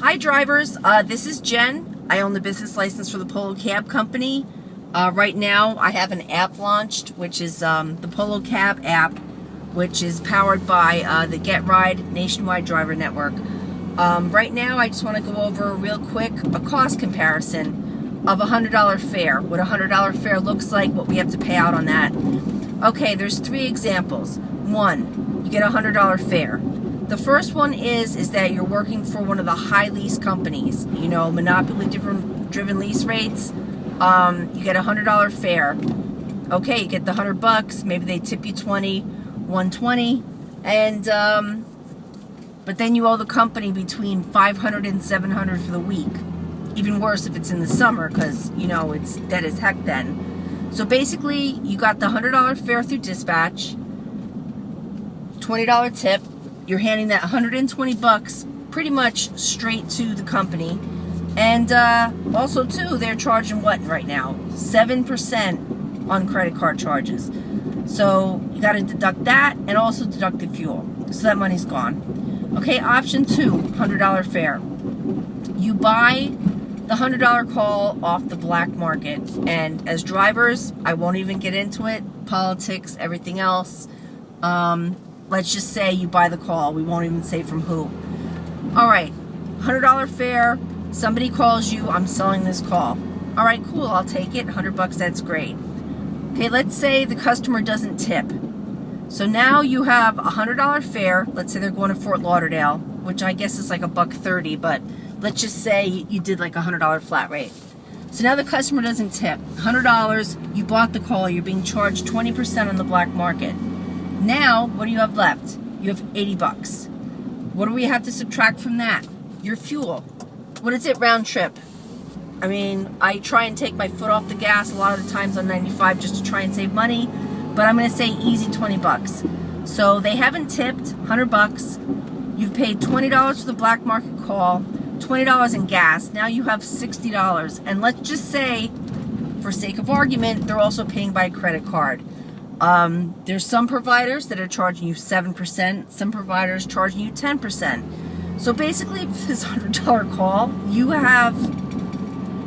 Hi drivers, this is Jen. I own the business license for the Polo Cab Company. Right now I have an app launched, which is the Polo Cab App, which is powered by the Getride nationwide driver network. Right now I just want to go over real quick a cost comparison of a $100 fare, what a $100 fare looks like, what we have to pay out on that. Okay, there's three examples. One, you get a $100 fare. The first one is that you're working for one of the high lease companies, you know, monopoly driven lease rates. You get a $100 fare. Okay, you get the $100, maybe they tip you 20, 120, and but then you owe the company between $500 and $700 for the week. Even worse if it's in the summer, because you know it's dead as heck then. So basically, you got the $100 fare through dispatch, $20 tip. You're handing that $120 pretty much straight to the company. And also too, they're charging what right now? 7% on credit card charges. So you got to deduct that and also deduct the fuel. So that money's gone. Okay, option two, $100 fare. You buy the $100 call off the black market. And as drivers, I won't even get into it. Politics, everything else. Let's just say you buy the call. We won't even say from who. All right, $100 fare. Somebody calls you, I'm selling this call. All right, cool, I'll take it. $100, that's great. Okay, let's say the customer doesn't tip. So now you have a $100 fare. Let's say they're going to Fort Lauderdale, which I guess is like $1.30, but let's just say you did like a $100 flat rate. So now the customer doesn't tip. $100, you bought the call, you're being charged 20% on the black market. Now, what do you have left? You have $80. What do we have to subtract from that? Your fuel. What is it round trip? I mean, I try and take my foot off the gas a lot of the times on 95 just to try and save money, but I'm going to say easy $20. So they haven't tipped, $100. You've paid $20 for the black market call, $20 in gas. Now you have $60. And let's just say, for sake of argument, they're also paying by credit card. There's some providers that are charging you 7%, some providers charging you 10%. So basically, for this $100 call, you have,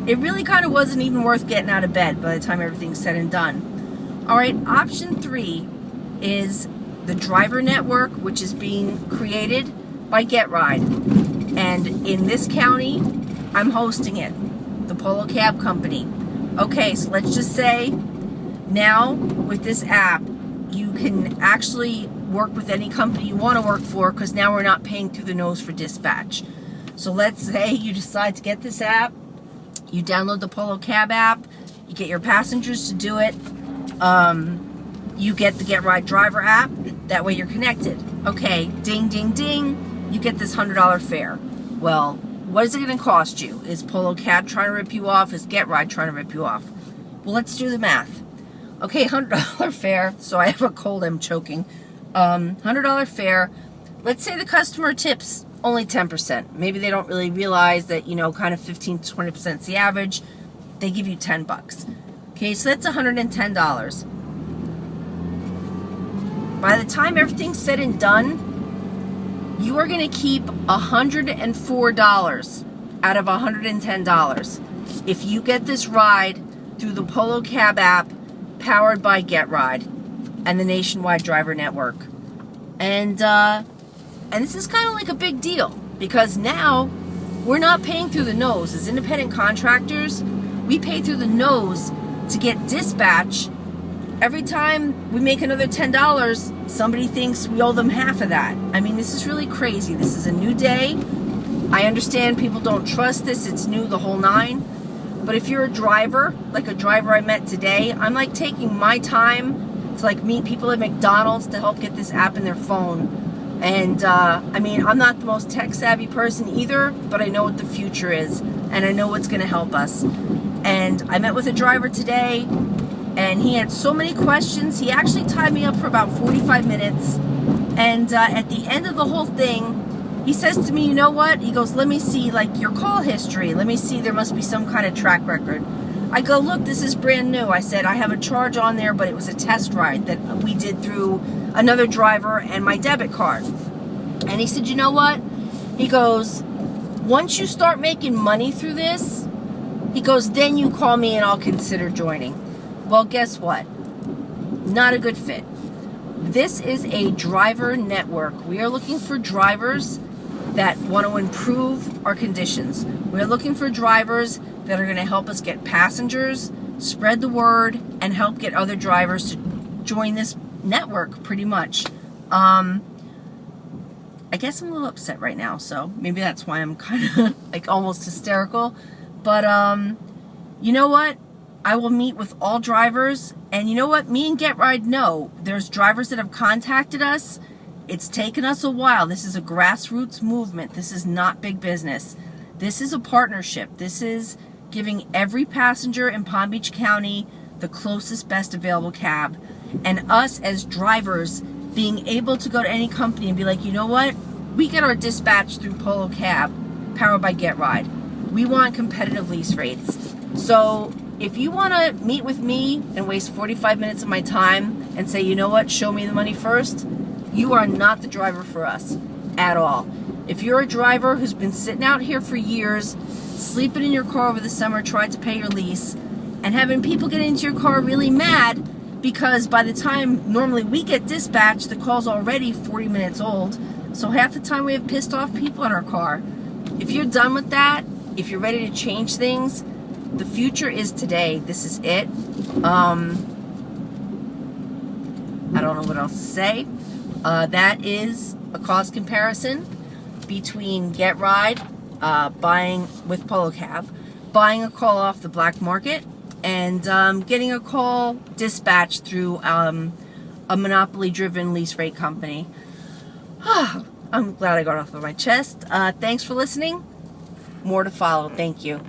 it really kind of wasn't even worth getting out of bed by the time everything's said and done. All right, option three is the driver network, which is being created by Getride. And in this county, I'm hosting it, the Polo Cab Company. Okay, so let's just say, now, with this app, you can actually work with any company you want to work for, because now we're not paying through the nose for dispatch. So let's say you decide to get this app, you download the Polo Cab app, you get your passengers to do it, you get the Getride driver app, that way you're connected. Okay, ding, ding, ding, you get this $100 fare. Well, what is it going to cost you? Is Polo Cab trying to rip you off? Is Getride trying to rip you off? Well, let's do the math. Okay, $100 fare, so I have a cold, I'm choking. $100 fare, let's say the customer tips only 10%. Maybe they don't really realize that, you know, kind of 15 to 20% is the average. They give you $10. Okay, so that's $110. By the time everything's said and done, you are going to keep $104 out of $110 if you get this ride through the Polo Cab app, powered by Getride and the nationwide driver network. And this is kind of like a big deal, because now we're not paying through the nose. As independent contractors, we pay through the nose to get dispatch. Every time we make another $10, somebody thinks we owe them half of that. I mean, this is really crazy. This is a new day. I understand people don't trust this. It's new, the whole nine. But if you're a driver, like a driver I met today, I'm like taking my time to like meet people at McDonald's to help get this app in their phone. And I mean, I'm not the most tech savvy person either, but I know what the future is and I know what's going to help us. And I met with a driver today and he had so many questions. He actually tied me up for about 45 minutes. And at the end of the whole thing, he says to me, you know what? He goes, let me see like your call history. Let me see, there must be some kind of track record. I go, look, this is brand new. I said, I have a charge on there, but it was a test ride that we did through another driver and my debit card. And he said, you know what? He goes, once you start making money through this, he goes, then you call me and I'll consider joining. Well, guess what? Not a good fit. This is a driver network. We are looking for drivers that want to improve our conditions. We're looking for drivers that are going to help us get passengers, spread the word, and help get other drivers to join this network, pretty much. I guess I'm a little upset right now, so maybe that's why I'm kind of like almost hysterical. But you know what? I will meet with all drivers, and you know what? Me and Getride know there's drivers that have contacted us. It's taken us a while. This is a grassroots movement. This is not big business. This is a partnership. This is giving every passenger in Palm Beach County the closest, best available cab. And us as drivers being able to go to any company and be like, you know what? We get our dispatch through Polo Cab, powered by Getride. We want competitive lease rates. So if you want to meet with me and waste 45 minutes of my time and say, you know what, show me the money first, you are not the driver for us at all. If you're a driver who's been sitting out here for years, sleeping in your car over the summer, trying to pay your lease, and having people get into your car really mad because by the time normally we get dispatched, the call's already 40 minutes old. So half the time we have pissed off people in our car. If you're done with that, if you're ready to change things, the future is today. This is it. I don't know what else to say. That is a cost comparison between Getride, buying with Polo Cab, buying a call off the black market, and getting a call dispatched through a monopoly-driven lease rate company. I'm glad I got off of my chest. Thanks for listening. More to follow. Thank you.